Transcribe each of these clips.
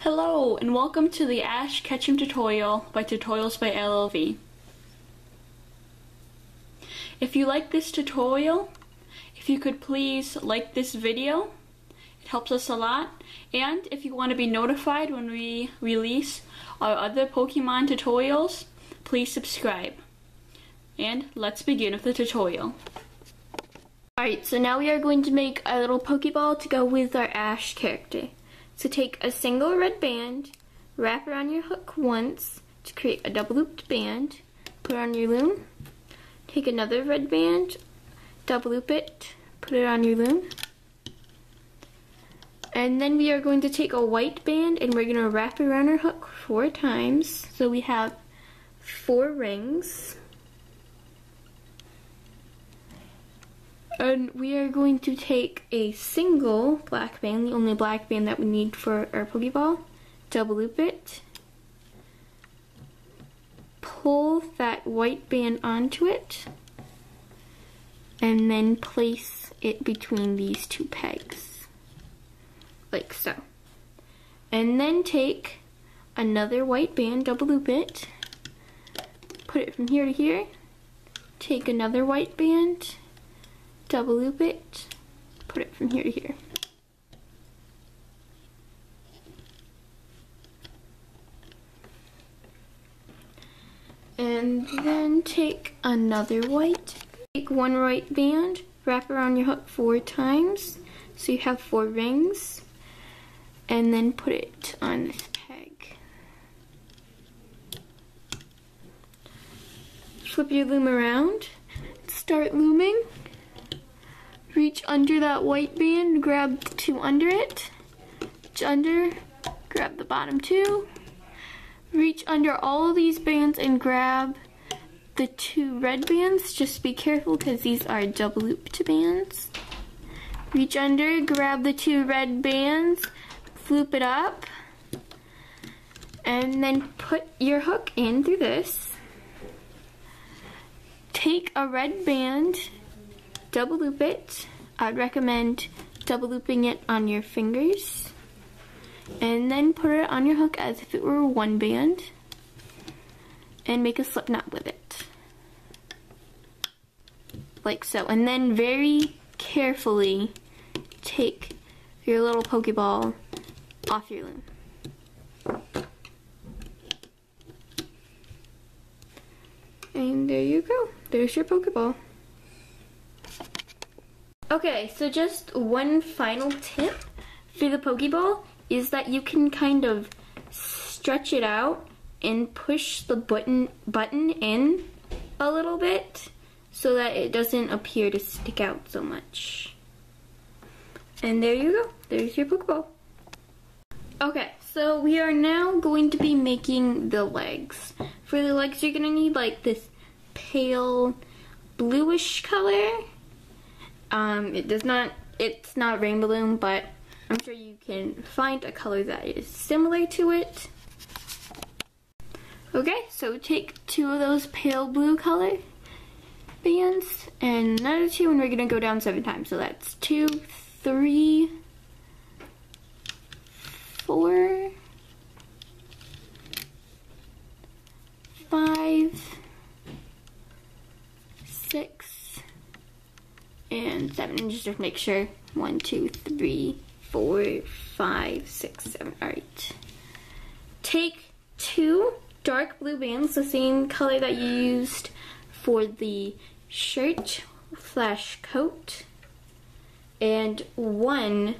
Hello and welcome to the Ketchum tutorial by Tutorials by LLV. If you like this tutorial, if you could please like this video, it helps us a lot. And if you want to be notified when we release our other Pokemon tutorials, please subscribe. And let's begin with the tutorial. Alright, so now we are going to make a little Pokeball to go with our Ash character. So take a single red band, wrap around your hook once to create a double looped band, put it on your loom, take another red band, double loop it, put it on your loom, and then we are going to take a white band and we're going to wrap it around our hook 4 times. So we have 4 rings. And we are going to take a single black band, the only black band that we need for our Pokeball, double loop it, pull that white band onto it, and then place it between these 2 pegs, like so. And then take another white band, double loop it, put it from here to here, take another white band, double loop it, put it from here to here. And then take another white, take 1 white band, wrap around your hook 4 times, so you have 4 rings, and then put it on this peg. Flip your loom around, start looming. Reach under that white band, grab the 2 under it, reach under, grab the bottom 2, reach under all of these bands and grab the 2 red bands. Just be careful because these are double looped bands. Reach under, grab the 2 red bands, loop it up, and then put your hook in through this. Take a red band, double loop it. I'd recommend double looping it on your fingers, and then put it on your hook as if it were 1 band, and make a slip knot with it, like so. And then very carefully take your little Pokeball off your loom. And there you go. There's your Pokeball. Okay, so just one final tip for the Pokeball is that you can kind of stretch it out and push the button in a little bit so that it doesn't appear to stick out so much. And there you go. There's your Pokeball. Okay, so we are now going to be making the legs. For the legs, you're going to need like this pale bluish color. It's not Rainbow Loom, but I'm sure you can find a color that is similar to it. Okay, so take 2 of those pale blue color bands and another 2, and we're gonna go down 7 times. So that's 2, 3, 4, 5, 6, and 7, just to make sure. 1, 2, 3, 4, 5, 6, 7. Alright. Take 2 dark blue bands, the same color that you used for the shirt / coat, and 1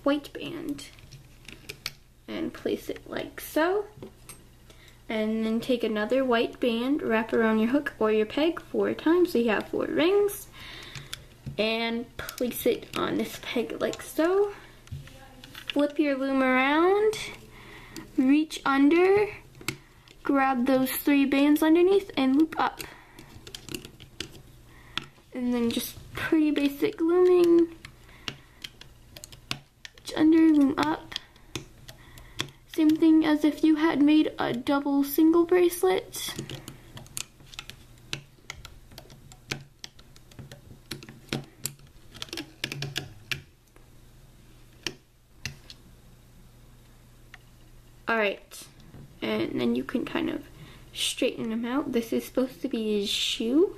white band, and place it like so. And then take another white band, wrap around your hook or your peg 4 times so you have 4 rings, and place it on this peg like so. Flip your loom around, reach under, grab those 3 bands underneath and loop up. And then just pretty basic looming. Reach under, loom up. Same thing as if you had made a double single bracelet. Alright, and then you can kind of straighten him out. This is supposed to be his shoe,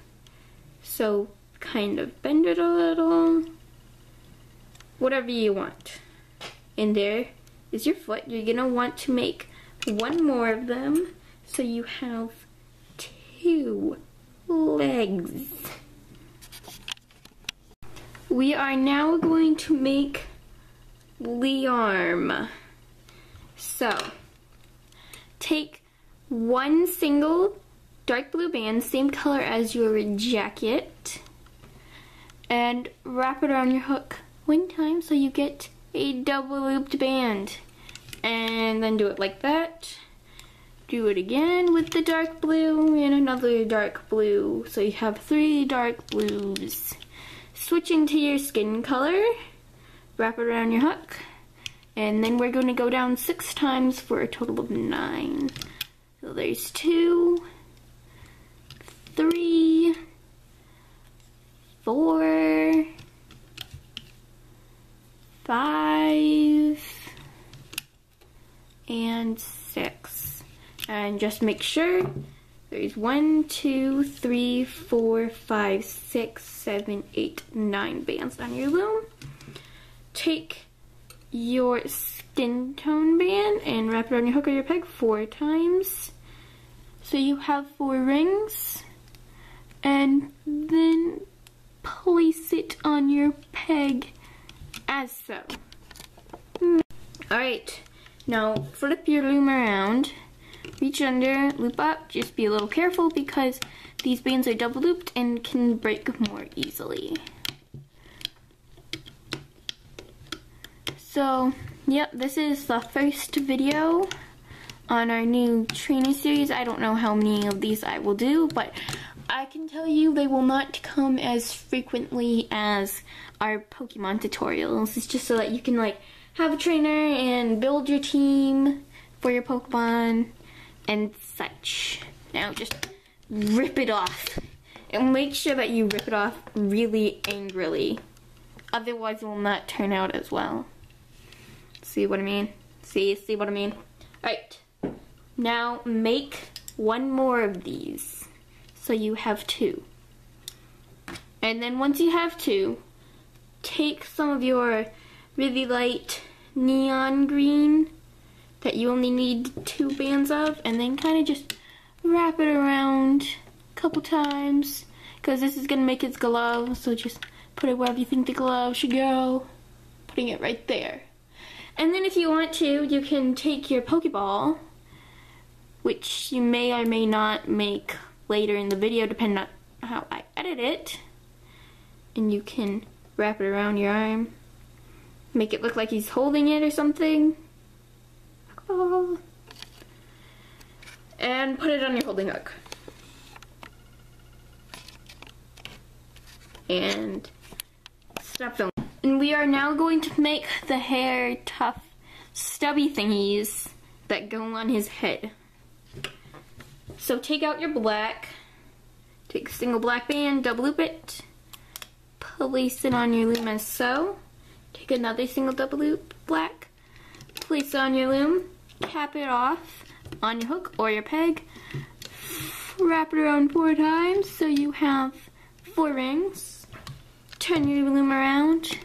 so kind of bend it a little. Whatever you want. And there is your foot. You're gonna want to make one more of them, so you have 2 legs. We are now going to make the arm. So, take one single dark blue band, same color as your jacket, and wrap it around your hook one time so you get a double looped band. And then do it like that. Do it again with the dark blue and another dark blue. So you have 3 dark blues. Switching to your skin color, wrap it around your hook. And then we're going to go down 6 times for a total of 9. So there's 2, 3, 4, 5, and 6. And just make sure there's 1, 2, 3, 4, 5, 6, 7, 8, 9 bands on your loom. Take your skin tone band and wrap it on your hook or your peg 4 times. So you have 4 rings. And then place it on your peg as so. Alright, now flip your loom around. Reach under, loop up. Just be a little careful because these bands are double looped and can break more easily. So, yep, this is the first video on our new trainer series. I don't know how many of these I will do, but I can tell you they will not come as frequently as our Pokemon tutorials. It's just so that you can like have a trainer and build your team for your Pokemon and such. Now just rip it off. And make sure that you rip it off really angrily. Otherwise it will not turn out as well. See what I mean? See what I mean? Alright. Now make one more of these. So you have 2. And then once you have 2, take some of your really light neon green that you only need 2 bands of, and then kind of just wrap it around a couple times, because this is going to make its glove, so just put it wherever you think the glove should go, putting it right there. And then if you want to, you can take your Pokeball, which you may or may not make later in the video depending on how I edit it, and you can wrap it around your arm, make it look like he's holding it or something, and put it on your holding hook. And stop filming. And we are now going to make the hair tough stubby thingies that go on his head. So take out your black, take a single black band, double loop it, place it on your loom as so, take another single double loop black, place it on your loom, cap it off on your hook or your peg, wrap it around 4 times so you have 4 rings, turn your loom around,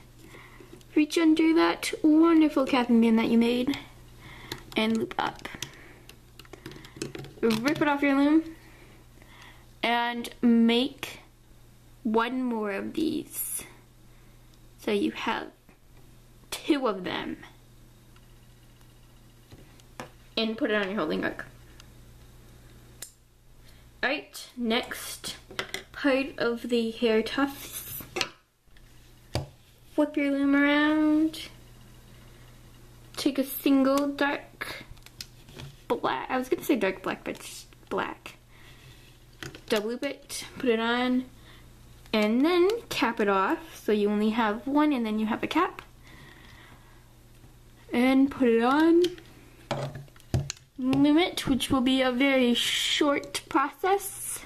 reach under that wonderful capping band that you made, and loop up. Rip it off your loom and make one more of these so you have 2 of them, and put it on your holding hook. Alright, next part of the hair tufts. Flip your loom around, take a single dark black, I was gonna say dark black, but it's black. Double loop it, put it on, and then cap it off, so you only have 1 and then you have a cap. And put it on. Loom it, which will be a very short process.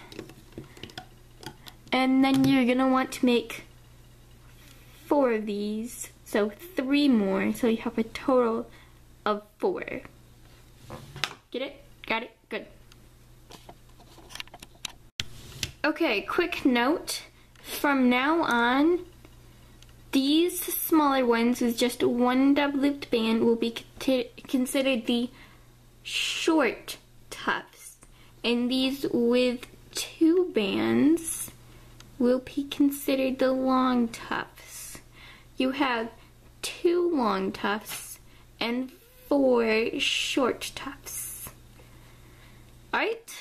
And then you're gonna want to make 4 of these, so 3 more, so you have a total of 4. Get it? Got it? Good. Okay, quick note. From now on, these smaller ones with just one double-looped band will be considered the short tufts. And these with 2 bands will be considered the long tufts. You have 2 long tufts and 4 short tufts. Alright?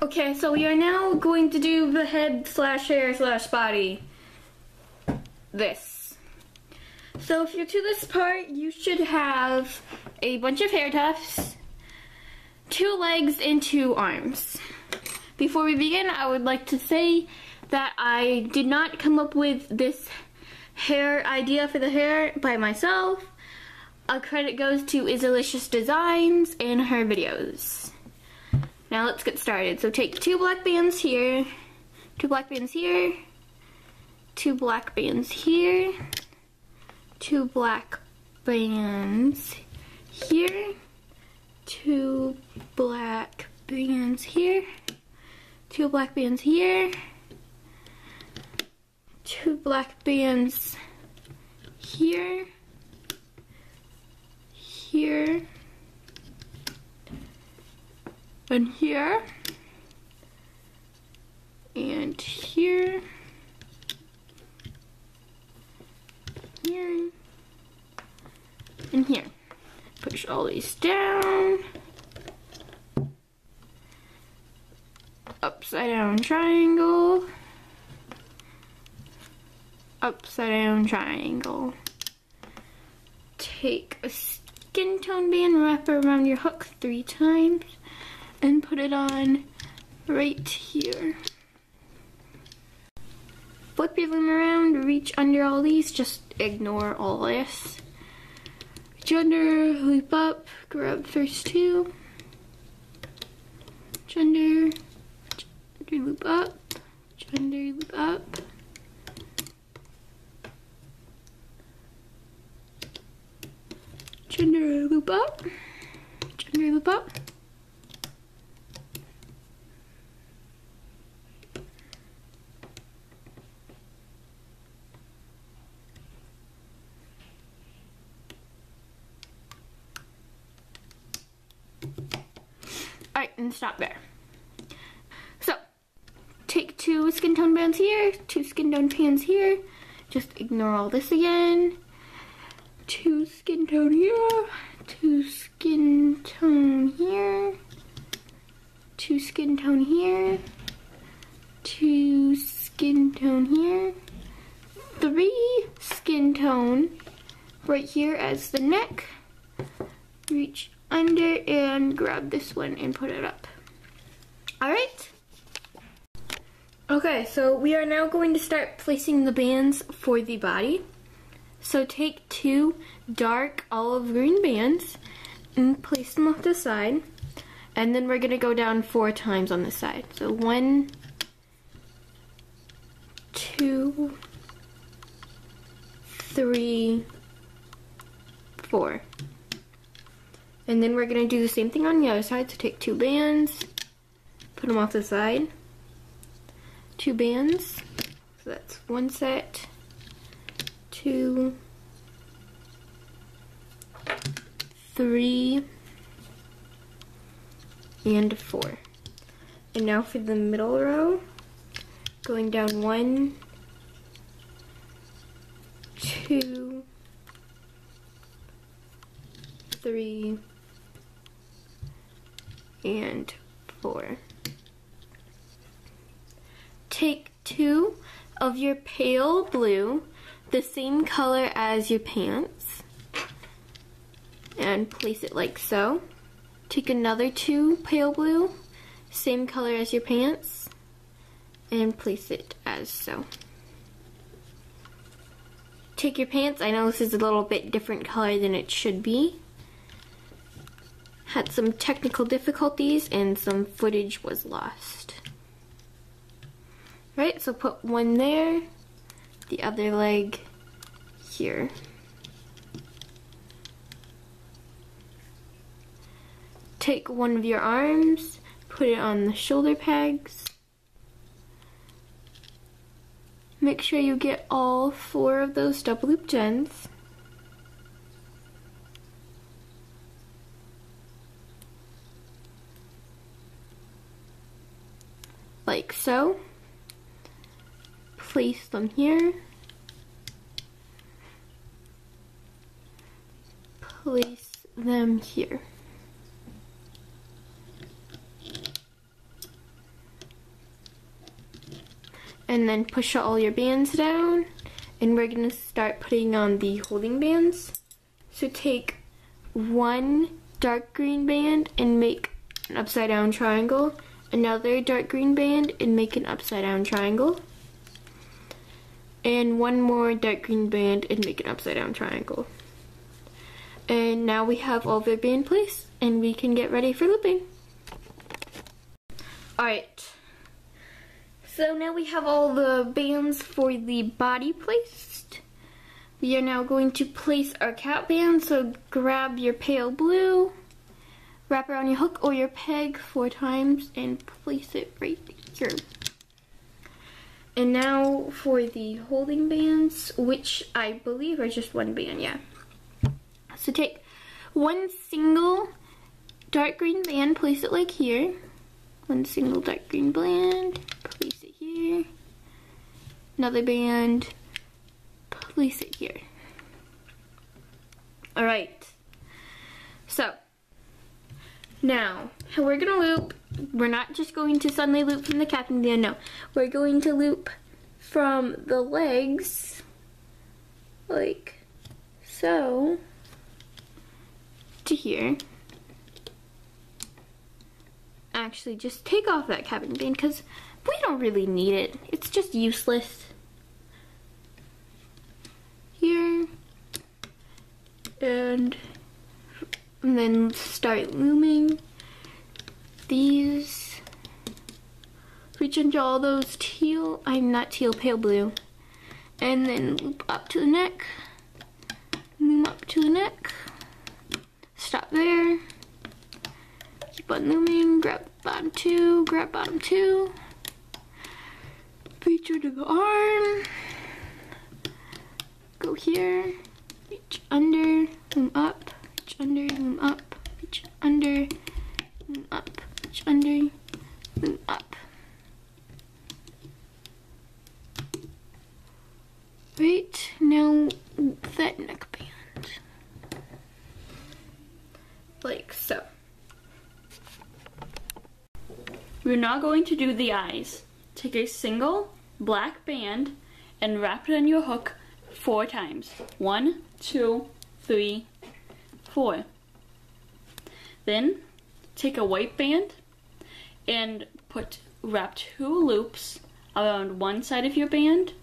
Okay, so we are now going to do the head slash hair slash body. This. So if you're to this part, you should have a bunch of hair tufts, 2 legs, and 2 arms. Before we begin, I would like to say that I did not come up with this hair idea for the hair by myself. A credit goes to Isalicious Designs and her videos. Now let's get started. So take 2 black bands here, 2 black bands here, 2 black bands here, 2 black bands here, 2 black bands here, 2 black bands here, 2 black bands here, here, and here, and here, here, and here. Push all these down. Upside down triangle. Upside down triangle. Take a skin tone band, wrap it around your hook 3 times, and put it on right here. Flip your loom around, reach under all these, just ignore all this. Reach under, loop up, grab first 2. Reach under, loop up, reach under, loop up. Reach under, loop up, reach under, loop up. Alright, and stop there. So, take 2 skin tone bands here, 2 skin tone bands here. Just ignore all this again. 2 skin tone here, 2 skin tone here, 2 skin tone here, 2 skin tone here, 3 skin tone right here as the neck. Reach under and grab this one and put it up. Alright? Okay, so we are now going to start placing the bands for the body. So take 2 dark olive green bands and place them off the side. And then we're going to go down 4 times on the side. So 1, 2, 3, 4. And then we're going to do the same thing on the other side. So take 2 bands, put them off the side. 2 bands. So that's 1 set, 2, 3, and 4. And now for the middle row, going down 1, 2, 3, and 4. Take 2 of your pale blue, the same color as your pants, and place it like so. Take another 2 pale blue, same color as your pants, and place it as so. Take your pants, I know this is a little bit different color than it should be. Had some technical difficulties and some footage was lost. Right, so put 1 there, the other leg here. take one of your arms, put it on the shoulder pegs. Make sure you get all 4 of those double looped ends. Like so. Place them here. Place them here. And then push all your bands down, and we're gonna start putting on the holding bands. So take one dark green band and make an upside down triangle, another dark green band and make an upside down triangle, and one more dark green band and make an upside down triangle. And now we have all the band placed and we can get ready for looping. Alright. So now we have all the bands for the body placed. We are now going to place our cap band, so grab your pale blue, wrap around your hook or your peg 4 times and place it right here. And now for the holding bands, which I believe are just one band, yeah. So take one single dark green band, place it like here. One single dark green band, place it here. Another band, place it here. Alright, so now how we're gonna loop, we're not just going to suddenly loop from the captain band, no. We're going to loop from the legs, like so, to here. Actually, just take off that cabin band because we don't really need it. It's just useless. Here. And then start looming these. Reach into all those teal, pale blue. And then loop up to the neck. Loom up to the neck. Stop there. Keep on looming, grab bottom 2, grab bottom 2. Reach under the arm. Go here. Reach under, loom up, reach under, loom up, reach under, loom up, reach under, loom up. Right, now that neck band. Like so. We're now going to do the eyes. Take a single black band and wrap it on your hook 4 times. 1, 2, 3, 4. Then take a white band and wrap 2 loops around one side of your band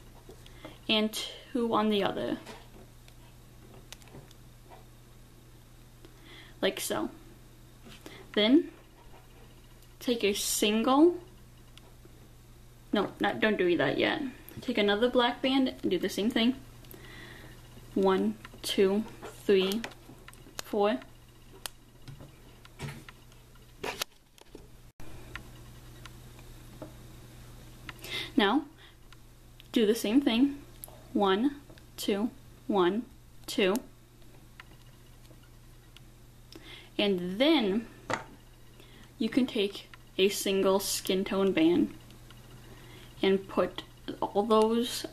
and 2 on the other. Like so. Then take a single, don't do that yet. Take another black band and do the same thing. 1, 2, 3, 4. Now, do the same thing. 1, 2, 1, 2. And then you can take a single skin tone band and put all those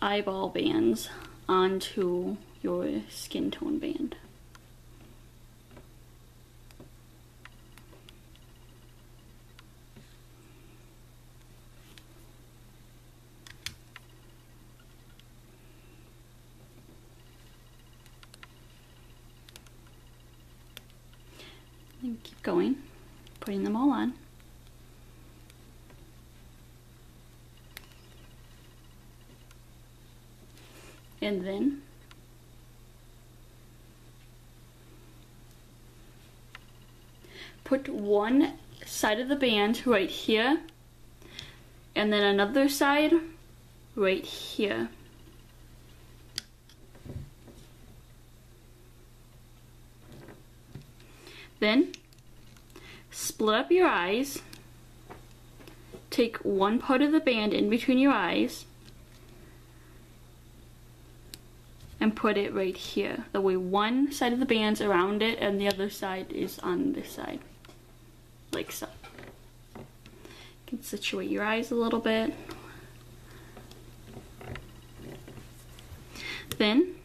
eyeball bands onto your skin tone band. And keep going, putting them all on. And then put one side of the band right here and then another side right here. Then split up your eyes. Take one part of the band in between your eyes and put it right here. That way one side of the band's around it and the other side is on this side. Like so. You can situate your eyes a little bit. Then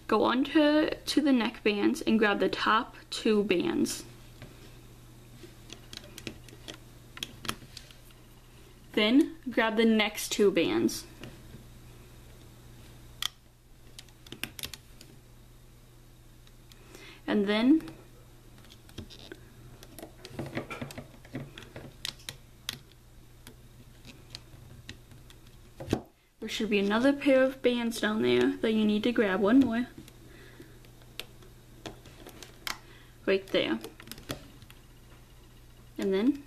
go onto the neck bands and grab the top two bands. Then grab the next two bands. And then there should be another pair of bands down there that you need to grab. One more. Right there. And then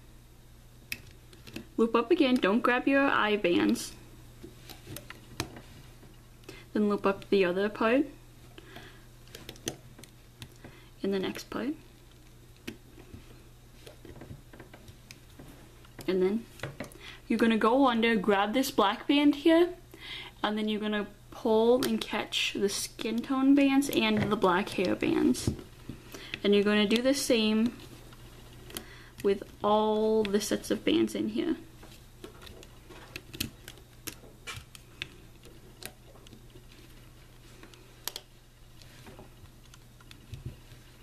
loop up again. Don't grab your eye bands. Then loop up the other part. And the next part. And then you're going to go under, grab this black band here, and then you're going to pull and catch the skin tone bands and the black hair bands. And you're going to do the same with all the sets of bands in here.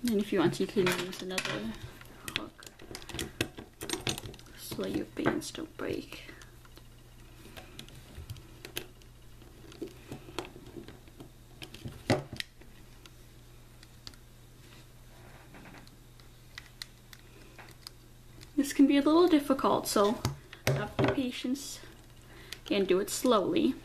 And if you want, you can use another hook so your bands don't break. This can be a little difficult, so have the patience and do it slowly.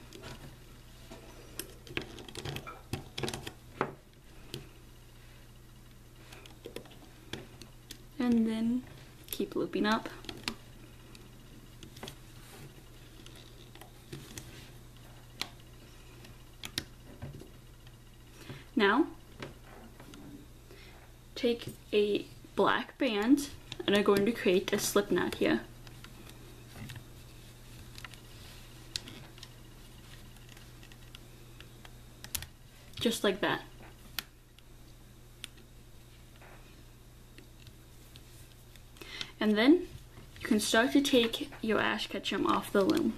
And then keep looping up. Now, take a black band and I'm going to create a slip knot here. Just like that. And then you can start to take your ash ketchum off the loom.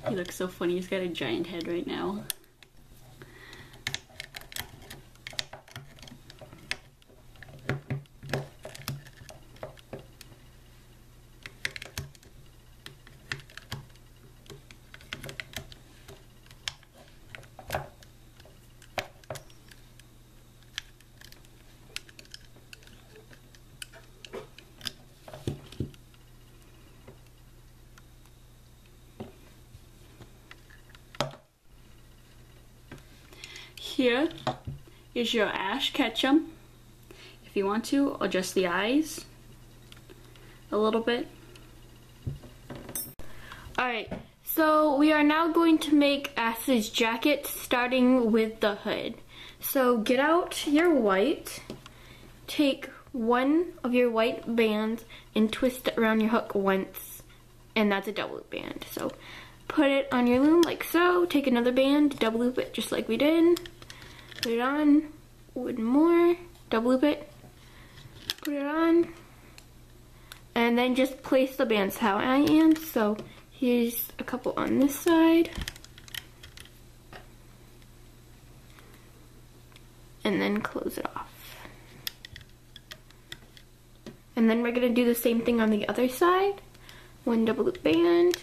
He looks so funny, he's got a giant head right now. Here is your ash ketchum. If you want to, adjust the eyes a little bit. Alright, so we are now going to make Ash's jacket, starting with the hood. So get out your white, take one of your white bands and twist it around your hook once, and that's a double loop band. So put it on your loom like so, take another band, double loop it just like we did. Put it on, one more, double loop it, put it on, and then just place the bands how I am. So here's a couple on this side, and then close it off. And then we're gonna do the same thing on the other side. One double loop band,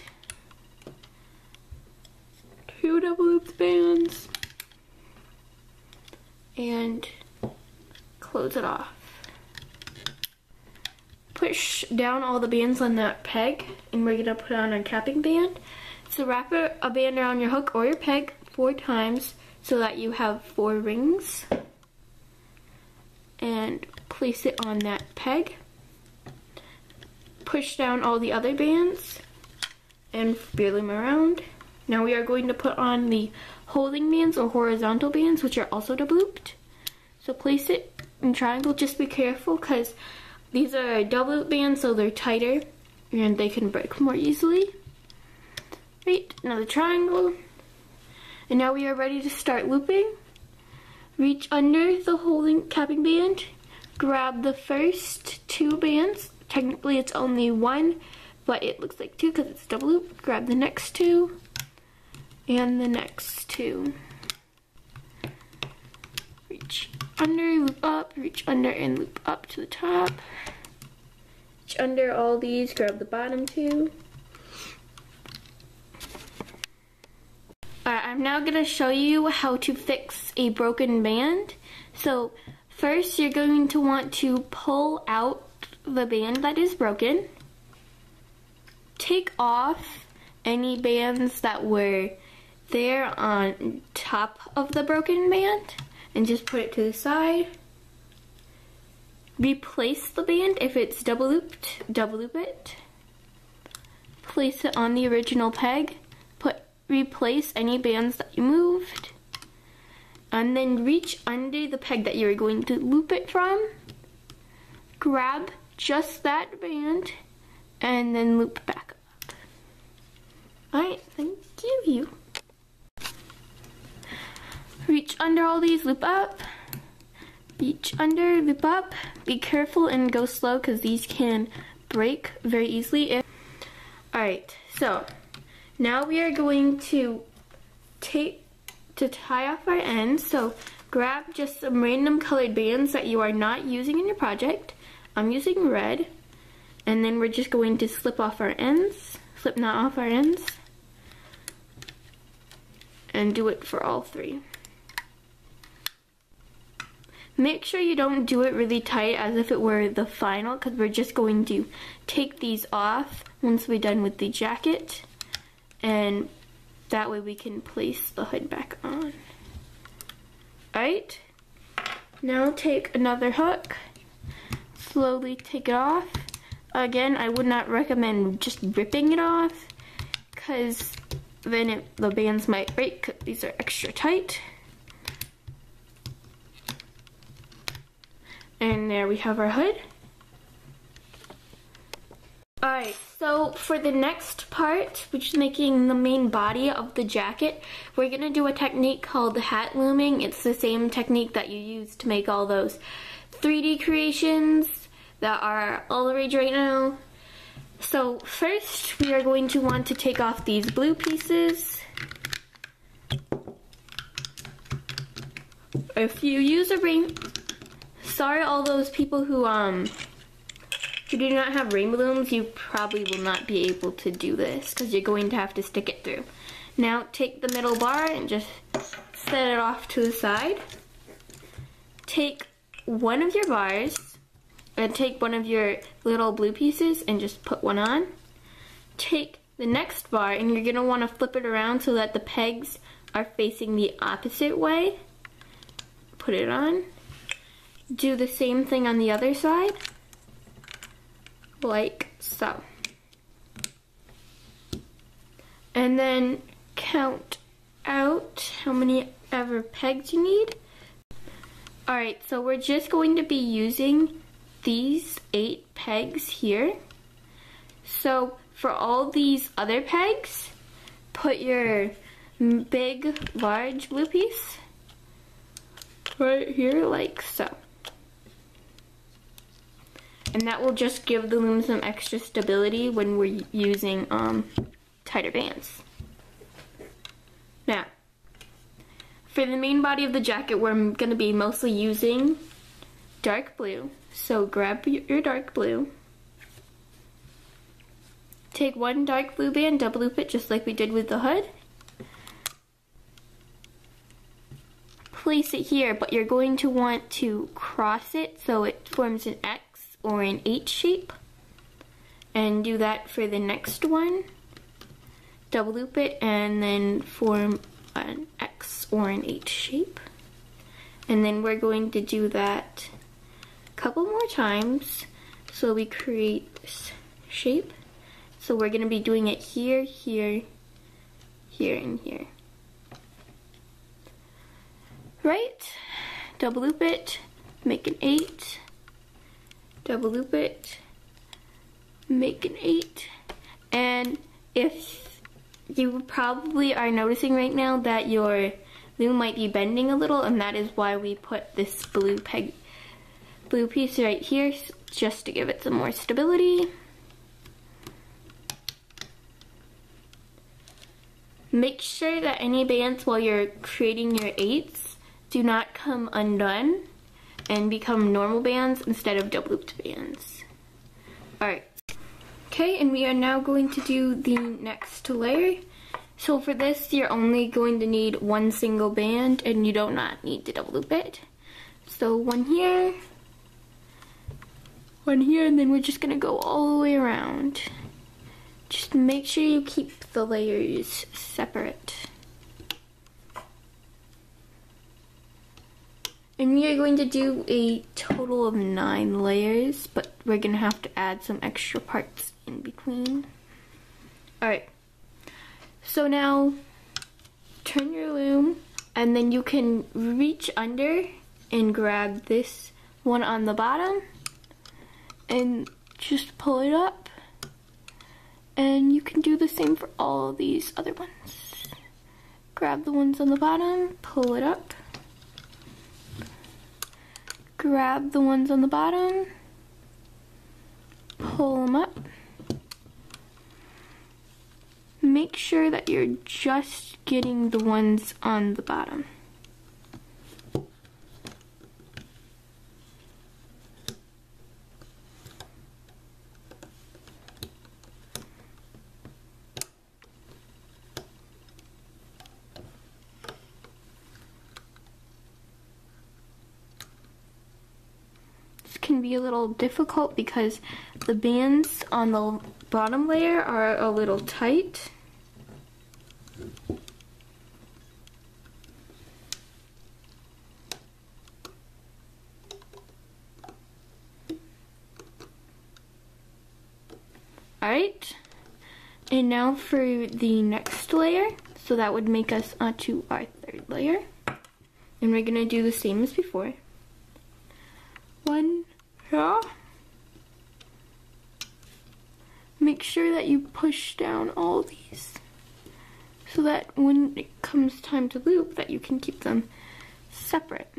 two double loop bands, and close it off. Push down all the bands on that peg, and we're gonna put on a capping band. So wrap a band around your hook or your peg 4 times so that you have 4 rings. and place it on that peg. Push down all the other bands and spin them around. Now we are going to put on the holding bands or horizontal bands, which are also double looped. So place it in triangle. Just be careful because these are double loop bands, so they're tighter and they can break more easily. Right, another triangle. And now we are ready to start looping. Reach under the holding capping band, grab the first two bands. Technically it's only one, but it looks like two because it's double loop. Grab the next two and the next two. Reach under, loop up, reach under and loop up to the top. Reach under all these, grab the bottom two. Alright, I'm now going to show you how to fix a broken band. So first you're going to want to pull out the band that is broken. Take off any bands that were there on top of the broken band and just put it to the side. Replace the band. If it's double looped, double loop it. Place it on the original peg. Replace any bands that you moved. And then reach under the peg that you're going to loop it from. Grab just that band and then loop back up. Alright, thank you. Reach under all these, loop up. Reach under, loop up. Be careful and go slow because these can break very easily. Alright, so now we are going to tie off our ends. So grab just some random colored bands that you are not using in your project. I'm using red. And then we're just going to slip off our ends. Slip knot off our ends. And do it for all three. Make sure you don't do it really tight as if it were the final, because we're just going to take these off once we're done with the jacket. And that way we can place the hood back on. Alright, now take another hook, slowly take it off. Again, I would not recommend just ripping it off because then the bands might break because these are extra tight. And there we have our hood. Alright, so for the next part, which is making the main body of the jacket, we're going to do a technique called hat looming. It's the same technique that you use to make all those 3D creations that are all the rage right now. So first, we are going to want to take off these blue pieces. If you use a sorry all those people who do not have rainbow looms, you probably will not be able to do this because you're going to have to stick it through. Now take the middle bar and just set it off to the side. Take one of your bars and take one of your little blue pieces and just put one on. Take the next bar and you're going to want to flip it around so that the pegs are facing the opposite way. Put it on. Do the same thing on the other side. Like so. And then count out how many ever pegs you need. Alright, so we're just going to be using these 8 pegs here. So for all these other pegs, put your big, large blue piece right here like so. And that will just give the loom some extra stability when we're using tighter bands. Now, for the main body of the jacket, we're going to be mostly using dark blue. So grab your dark blue. Take one dark blue band, double loop it just like we did with the hood. Place it here, but you're going to want to cross it so it forms an X or an H shape, and do that for the next one. Double loop it and then form an X or an H shape, and then we're going to do that couple more times so we create this shape. So we're going to be doing it here, here, here, and here. Right? Double loop it, make an 8. Double loop it, make an 8. And if you probably are noticing right now that your loom might be bending a little, and that is why we put this blue piece right here, just to give it some more stability. Make sure that any bands while you're creating your 8s do not come undone and become normal bands instead of double looped bands. Alright. Okay, and we are now going to do the next layer. So for this, you're only going to need one single band and you do not need to double loop it. So one here, and then we're just gonna go all the way around. Just make sure you keep the layers separate. And we are going to do a total of 9 layers, but we're gonna have to add some extra parts in between. Alright, so now turn your loom, and then you can reach under and grab this one on the bottom and just pull it up. And you can do the same for all of these other ones. Grab the ones on the bottom, pull it up. Grab the ones on the bottom, pull them up. Make sure that you're just getting the ones on the bottom. Can be a little difficult because the bands on the bottom layer are a little tight. Alright, and now for the next layer, so that would make us onto our 3rd layer, and we're gonna do the same as before. One here. Make sure that you push down all these so that when it comes time to loop that you can keep them separate.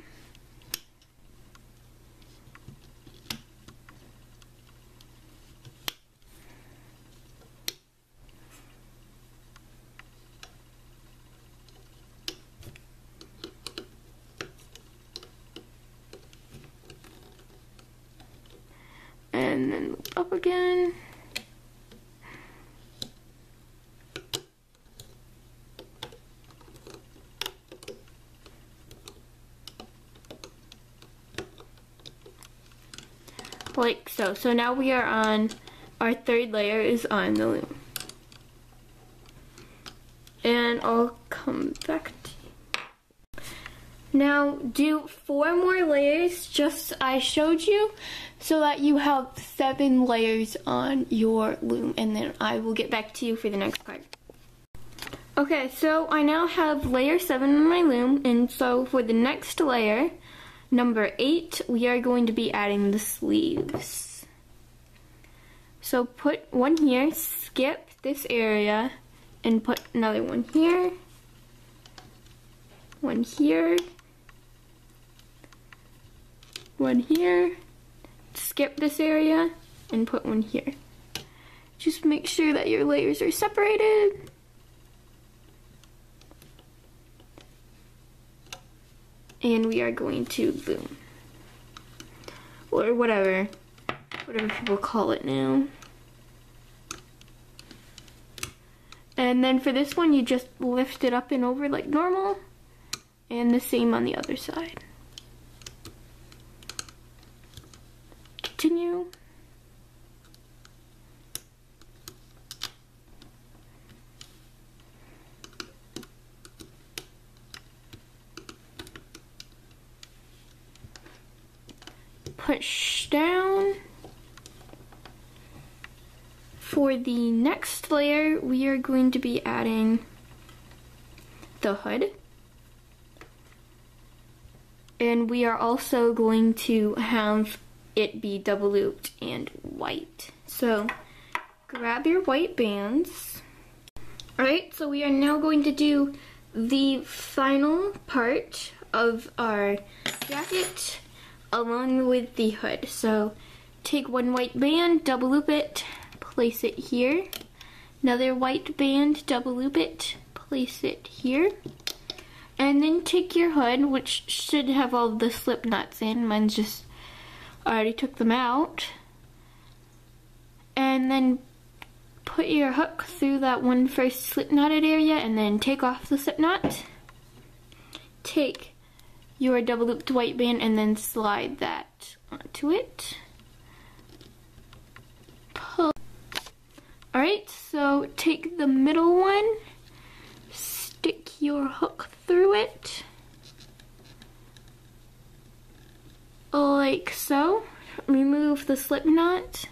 And then loop up again. Like so. So now we are on, our 3rd layer is on the loom. And I'll come back to you. Now do 4 more layers just I showed you, so that you have 7 layers on your loom, and then I will get back to you for the next part. Okay, so I now have layer 7 on my loom, and so for the next layer, number 8, we are going to be adding the sleeves. So put one here, skip this area, and put another one here, one here, one here, skip this area, and put one here. Just make sure that your layers are separated. And we are going to loom. Or whatever people call it now. And then for this one, you just lift it up and over like normal. And the same on the other side. Continue. push down. For the next layer, we are going to be adding the hood. And we are also going to have it be double looped and white. So grab your white bands. Alright, so we are now going to do the final part of our jacket along with the hood. So take one white band, double loop it, place it here. Another white band, double loop it, place it here. And then take your hood, which should have all the slip knots in. Mine's just, I already took them out. And then put your hook through that one first slip knotted area and then take off the slip knot. Take your double looped white band and then slide that onto it. Pull. Alright, so take the middle one, stick your hook through it, like so. Remove the slip knot,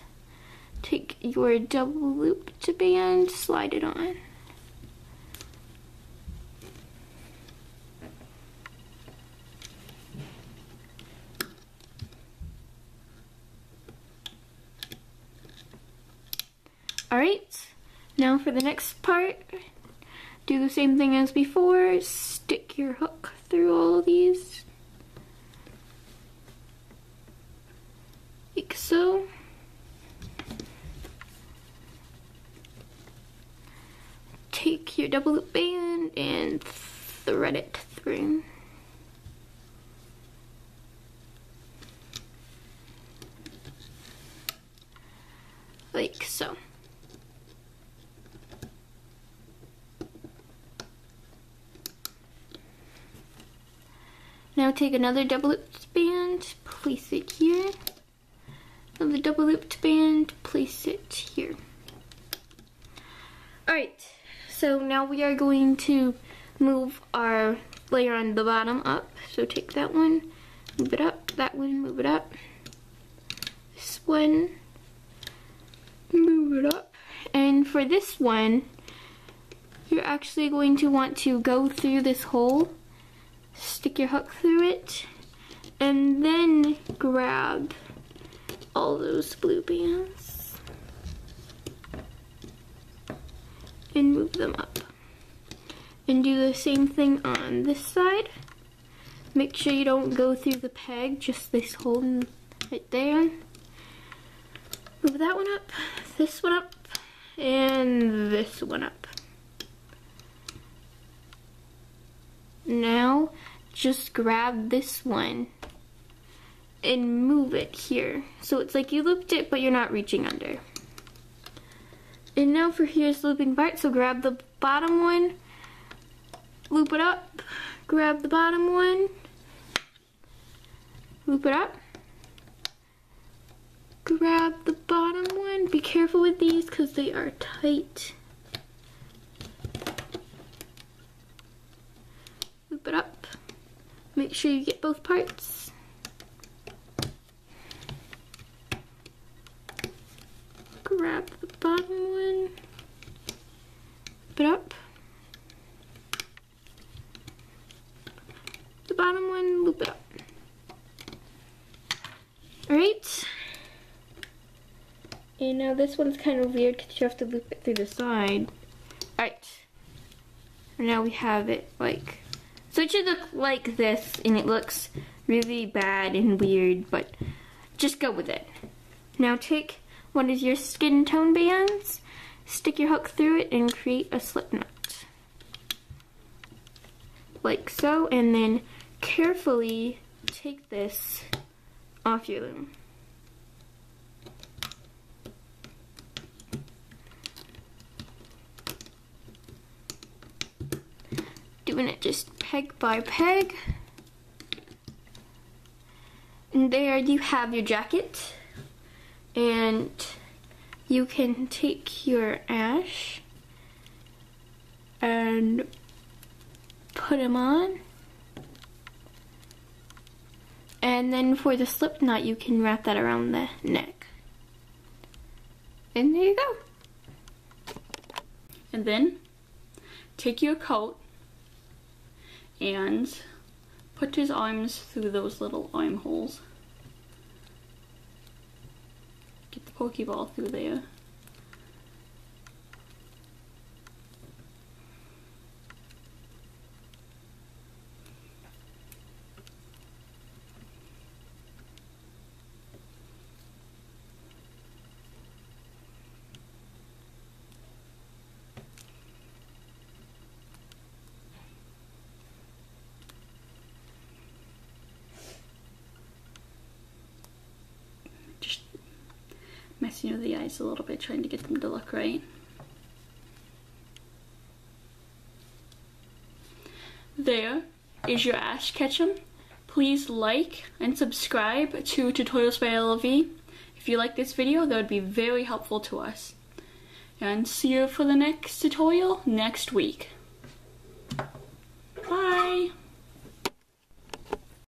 take your double looped band, slide it on. Alright, now for the next part, do the same thing as before, stick your hook through all of these, like so. Take your double loop band and thread it through. Like so. Now take another double looped band, place it here. Another double looped band, place it here. Alright, so now we are going to move our layer on the bottom up. So take that one, move it up, that one, move it up. This one, move it up. And for this one, you're actually going to want to go through this hole, stick your hook through it, and then grab all those blue bands and move them up. And do the same thing on this side. Make sure you don't go through the peg, just this hole right there. Move that one up, this one up, and this one up. Now, just grab this one and move it here. So it's like you looped it, but you're not reaching under. And now for here's the looping part, so grab the bottom one, loop it up, grab the bottom one, loop it up, grab the bottom one. Be careful with these because they are tight. Loop it up. Make sure you get both parts. Grab the bottom one. Loop it up. The bottom one, loop it up. Alright. And now this one's kind of weird because you have to loop it through the side. Alright. Now we have it like, so it should look like this, and it looks really bad and weird, but just go with it. Now take one of your skin tone bands, stick your hook through it, and create a slip knot. Like so, and then carefully take this off your loom. Doing it just peg by peg. And there you have your jacket. And you can take your ash and put them on And then for the slip knot, you can wrap that around the neck. And there you go. And then take your coat and put his arms through those little armholes. Get the Pokeball through there. Just messing with the eyes a little bit, trying to get them to look right. There is your Ash Ketchum. Please like and subscribe to Tutorials by LLV. If you like this video, that would be very helpful to us. And see you for the next tutorial next week.